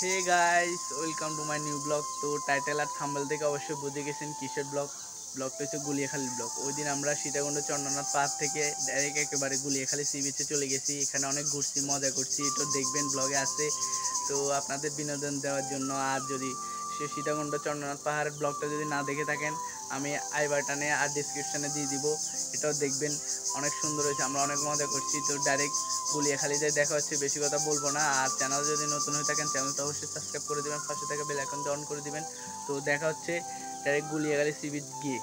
Hey guys, welcome to my new blog. তো title আর thumbnail থেকে অবশ্যই বুঝে গেছেন কিসের ব্লগটা হচ্ছে গুলিয়াখালীর ব্লগ। ওই দিন আমরা সীতাকুণ্ড চন্দ্রনাথ পাহাড় থেকে ডাইরেক্ট একেবারে গুলিয়াখালী সি বিচে চলে গেছি। এখানে অনেক ঘুরছি, মজা করছি, এটা দেখবেন ব্লগে আছে। তো আপনাদের বিনোদন দেওয়ার জন্য, আর যদি সে সীতাকুণ্ড চন্দ্রনাথ পাহাড়ের ব্লগটা যদি না দেখে থাকেন, আমি আই বাটনে আর ডিসক্রিপশানে দিয়ে দিব, এটাও দেখবেন। অনেক সুন্দর হয়েছে, আমরা অনেক মজা করছি। তো ডাইরেক্ট গুলিয়াখালীতে দেখা হচ্ছে, বেশি কথা বলবো না। আর চ্যানেল যদি নতুন হয়ে থাকেন, চ্যানেলটা অবশ্যই সাবস্ক্রাইব করে দেবেন, পাশে থেকে বেল আইকনটা অন করে দিবেন। তো দেখা হচ্ছে ডাইরেক্ট গুলিয়াখালী সি বিচ গিয়ে।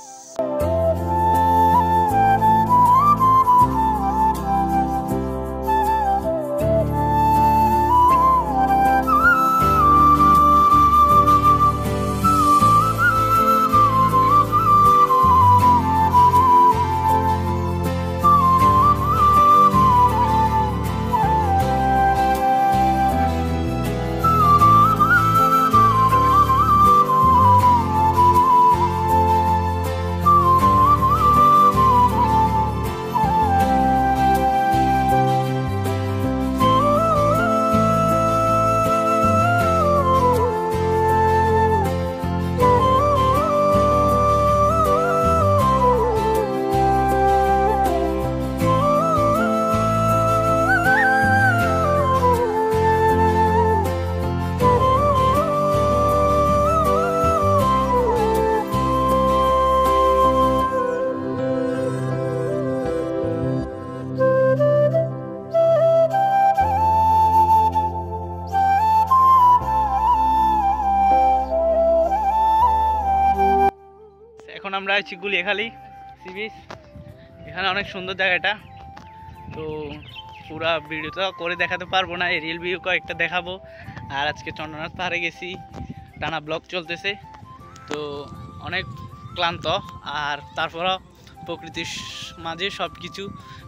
এখন আমরা আছি গুলিয়াখালী সি বিচ। এখানে অনেক সুন্দর জায়গাটা। তো পুরা ভিডিওটা করে দেখাতে পারবো না, এই রিয়েল ভিউ কয়েকটা দেখাবো। আর আজকে চন্দ্রনাথ পাহাড়ে গেছি, টানা ব্লগ চলতেছে। তো অনেক ক্লান্ত, আর তারপরও প্রকৃতির মাঝে সব কিছু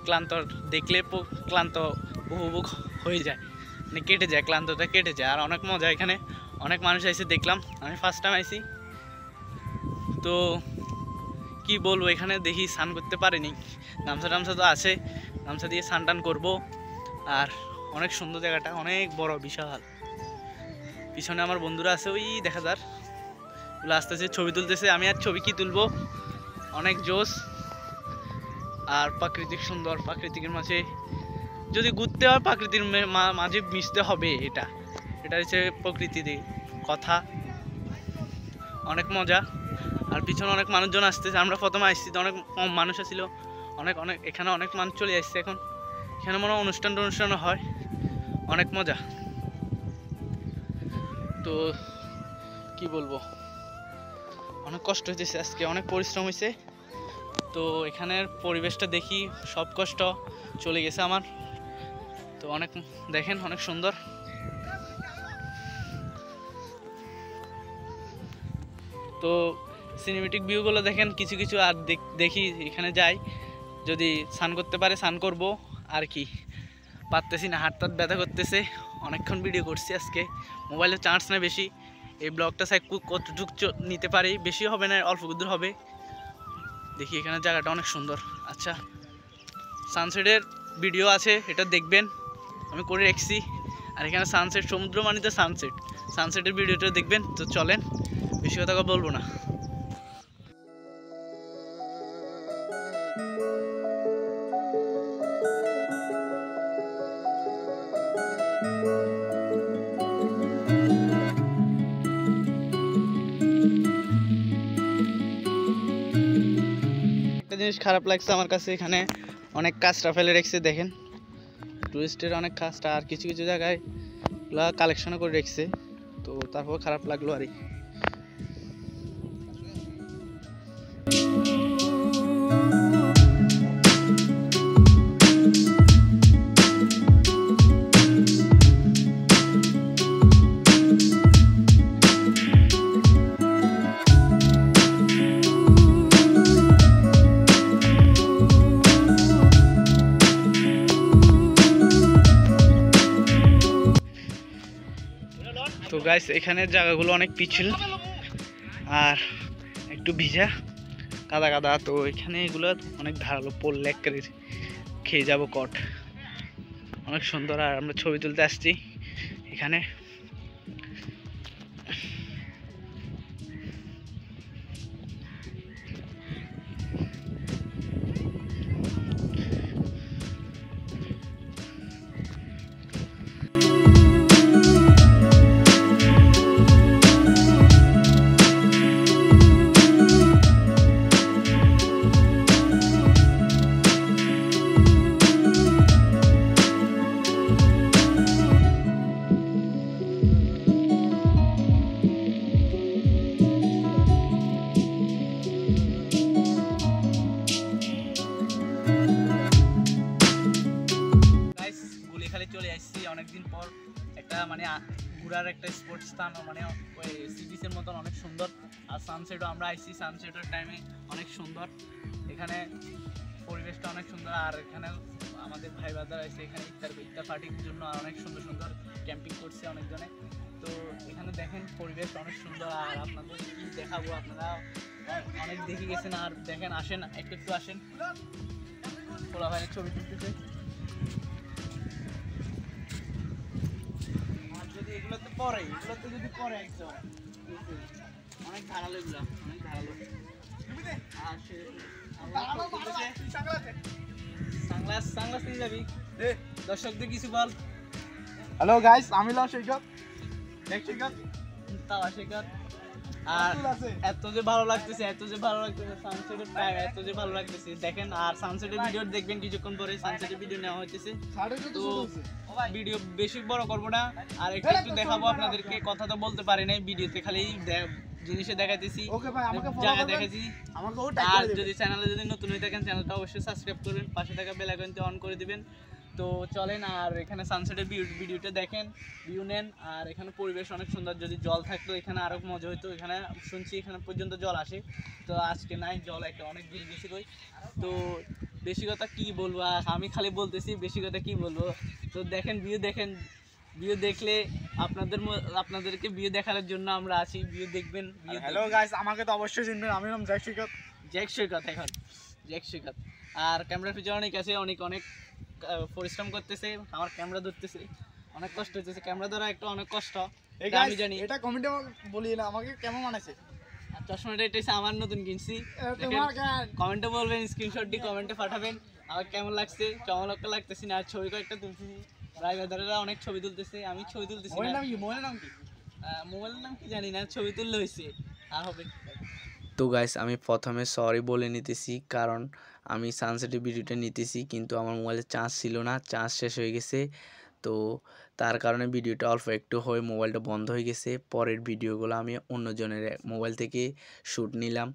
ক্লান্ত দেখলে ক্লান্ত উপভোগ হয়ে যায়, মানে কেটে যায়, ক্লান্তটা কেটে যায়। আর অনেক মজা, এখানে অনেক মানুষ এসে দেখলাম, আমি ফার্স্ট টাইম আইছি। তো কি বলবো, এখানে দেখি স্নান করতে পারিনি, গামছা তো আছে, গামছা দিয়ে স্নান টান করবো। আর অনেক সুন্দর জায়গাটা, অনেক বড়, বিশাল। পিছনে আমার বন্ধুরা আছে, ওই দেখা যার ওগুলো আসতেছে, ছবি তুলতেছে। আমি আর ছবি কি তুলবো, অনেক জোশ। আর প্রাকৃতিক সুন্দর, প্রাকৃতিকের মাঝে যদি ঘুরতে হয়, প্রাকৃতির মাঝে মিশতে হবে। এটা হচ্ছে প্রকৃতির কথা, অনেক মজা। আর পিছনে অনেক মানুষজন আসতেছে, আমরা প্রথমে আসছি তো অনেক কম মানুষ আসছিল, অনেক এখানে অনেক মানুষ চলে আসছে এখন। এখানে মনে হয় অনুষ্ঠান হয়, অনেক মজা। তো কি বলবো, অনেক কষ্ট হয়েছে আজকে, অনেক পরিশ্রম হয়েছে। তো এখানের পরিবেশটা দেখি, সব কষ্ট চলে গেছে আমার। তো অনেক দেখেন, অনেক সুন্দর। তো সিনেমেটিক ভিউগুলো দেখেন কিছু কিছু। আর দেখি এখানে যাই, যদি স্নান করতে পারে স্নান করব। আর কি পারতেছি না, হাত ব্যথা করতেছে, অনেকক্ষণ ভিডিও করছি আজকে, মোবাইলে চার্জ না বেশি। এই ব্লগটা সাইড কতটুক নিতে পারি, বেশি হবে না, অল্প দূর হবে। দেখি এখানে জায়গাটা অনেক সুন্দর। আচ্ছা, সানসেটের ভিডিও আছে, এটা দেখবেন, আমি করে রেখেছি। আর এখানে সানসেট, সমুদ্র মানে তো সানসেটের ভিডিওটা দেখবেন। তো চলেন, বেশি কথা বলবো না। একটা জিনিস খারাপ লাগছে আমার কাছে, এখানে অনেক কাজটা ফেলে রেখেছে, দেখেন, টুরিস্টের অনেক কাজটা। আর কিছু কিছু জায়গায় কালেকশনও করে রেখেছে, তো তারপর খারাপ লাগলো আর কি। তো গাইস, এখানের জায়গাগুলো অনেক পিছল আর একটু ভিজা, কাদা কাদা। তো এখানে এগুলো অনেক ধারালো, পড়লে একবারে খেয়ে যাবো কট। অনেক সুন্দর। আর আমরা ছবি তুলতে আসছি এখানে। ঘোরার একটা স্পোর্টস স্থান, মানে ওই সি বিচের মতন অনেক সুন্দর। আর সানসেটও আমরা আইসি, সানসেটের টাইমে অনেক সুন্দর, এখানে পরিবেশটা অনেক সুন্দর। আর এখানে আমাদের ভাই বাদার আছে, এখানে ইফতার পার্টির জন্য অনেক সুন্দর সুন্দর ক্যাম্পিং করছে অনেকজনে। তো এখানে দেখেন পরিবেশ অনেক সুন্দর। আর আপনাদের কি দেখাবো, আপনারা অনেক দেখে গেছেন। আর দেখেন, আসেন একটু একটু আসেন, খোলা ভাইয়ের ছবি তুলতেছে। আর যদি এগুলোতে পরে একদম অনেক ধারালো, এগুলো অনেক ধারালো। আর সাংলাস নিয়ে যাবি, দর্শকদের কিছু বল। হ্যালো গাইস, আমি সৈকত। তাওয়া সৈকত। আর এত যে ভালো লাগতেছে সানসেটের টাইম, এত যে ভালো লাগতেছে দেখেন। আর সানসেটের ভিডিও দেখবেন কিছুক্ষণ পরে, সানসেটের ভিডিও নেওয়া হইতেছে। তো ভিডিও বেশি বড় করবো না, আর একটু একটু দেখাবো আপনাদেরকে। কথা তো বলতে পারি নাই, ভিডিওতে খালি জিনিসে দেখাইতেছি, জায়গা দেখাইছি। আর যদি চ্যানেলে যদি নতুন হয়ে থাকেন, চ্যানেলটা অবশ্যই সাবস্ক্রাইব করবেন, পাশে থাকা বেল আইকনটি অন করে দিবেন। তো চলেন, আর এখানে সানসেটের ভিডিওটা দেখেন, ভিউ নেন। আর এখানে পরিবেশ অনেক সুন্দর, যদি জল থাকতো এখানে আরও মজা হইতো। এখানে শুনছি এখানে পর্যন্ত জল আসে, তো আজকে নাই জল, একটা অনেক দূর বেশি কই। তো বেশি কথা কি বলবো, আমি খালি বলতেছি, বেশি কথা কি বলবো। তো দেখেন, ভিউ দেখলে আপনাদেরকে ভিউ দেখানোর জন্য আমরা আছি, ভিউ দেখবেন। হ্যালো গাইস, আমাকে তো অবশ্যই চিনবেন, আমি নাম জ্যাক সৈকত। আর ক্যামেরার পিছনে অনেক আছে, অনেক পরিশ্রম করতেছে, আমার ক্যামেরা ধরতেছে, অনেক কষ্ট হচ্ছে ক্যামেরা ধরা, একটা অনেক কষ্ট। আমি জানি এটা কমেন্টে বলি না আমাকে কেমন মানাইছে। চশমাটা এটা আমার নতুন কিনছি, কমেন্টে বলবেন, স্ক্রিনশট দিয়ে কমেন্টে পাঠাবেন আমার কেমন লাগছে। চমলক্ষ লাগতেছি না। আর ছবি কয়েকটা তুলছি, ড্রাইভাররা অনেক ছবি তুলতেছে, আমি ছবি তুলতেছি। মোবাইলের নাম কি জানি না, ছবি তুললে হয়েছে আর হবে। তো গাইস, আমি প্রথমে সরি বলে নিতেছি, কারণ আমি সানসেটের ভিডিওটা নিতেছি কিন্তু আমার মোবাইলে চার্জ ছিল না, চার্জ শেষ হয়ে গেছে। তো তার কারণে ভিডিওটা অল্প একটু হয়ে মোবাইলটা বন্ধ হয়ে গেছে। পরের ভিডিওগুলো আমি অন্যজনের মোবাইল থেকে শ্যুট নিলাম।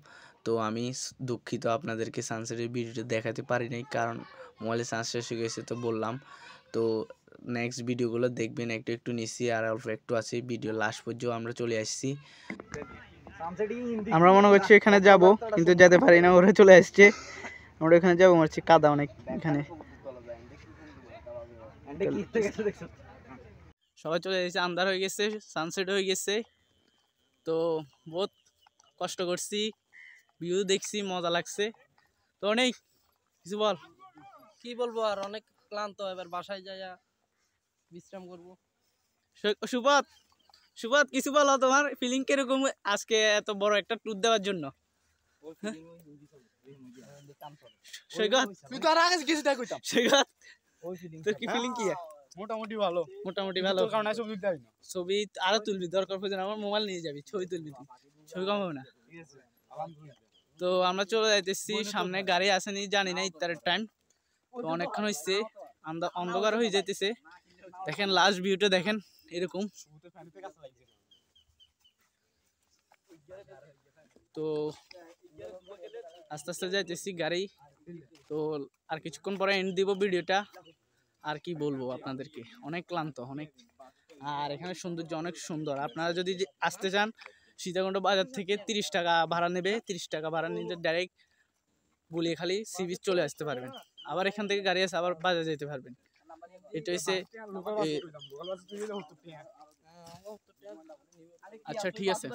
তো আমি দুঃখিত, আপনাদেরকে সানসেটের ভিডিওটা দেখাতে পারি নাই, কারণ মোবাইলে চার্জ শেষ হয়ে গেছে। তো বললাম, তো নেক্সট ভিডিওগুলো দেখবেন, একটু একটু নিচ্ছি আর অল্প একটু আছে। ভিডিও লাস্ট পর্যন্ত আমরা চলে আসছি। আমরা মনে করছি এখানে যাব, কিন্তু যেতে পারি না, ওরা চলে আসছে। আমরা এখানে যাবো, মনে হচ্ছে কাদা অনেক এখানে। সবাই চলে এসেছে, আন্ধার হয়ে গেছে, সানসেট হয়ে গেছে। তো বহুত কষ্ট করছি, ভিউ দেখছি, মজা লাগছে। তো অনেক কিছু বল। কি বলবো, আর অনেক ক্লান্ত, এবার বাসায় যাইয়া বিশ্রাম করবো। সুপথ কিছু বলো, তোমার ফিলিং কিরকম আজকে এত বড় একটা ট্যুর দেওয়ার জন্য? সৈকত, তোর কি ফিলিং কি? মোটামুটি ভালো। ছবি আরো তুলবি, দরকার পড়ছে না, আমার মোবাইল নিয়ে যাবি, ছবি তুলবি, ছবি কম হবে না। তো আমরা চলে যাইতেছি, সামনে গাড়ি আসেনি, জানি না ইফতারের টাইম, তো অনেকক্ষণ হয়েছে, অন্ধকার হয়ে যাইতেছে। দেখেন লাস্ট ভিউটা দেখেন এরকম। তো আস্তে আস্তে যাইতেছি গাড়ি। তো আর কিছুক্ষণ পরে এন্ড দিব ভিডিওটা। আর কি বলবো আপনাদেরকে, অনেক ক্লান্ত অনেক। আর এখানে সৌন্দর্য অনেক সুন্দর। আপনারা যদি আসতে চান, সীতাকুণ্ড বাজার থেকে 30 টাকা ভাড়া নেবে, 30 টাকা ভাড়া নিলে ডাইরেক্ট গুলিয়াখালী সি বিচ চলে আসতে পারবেন। আবার এখান থেকে গাড়ি আছে, আবার বাজার যেতে পারবেন। এটা হচ্ছে, আচ্ছা ঠিক আছে।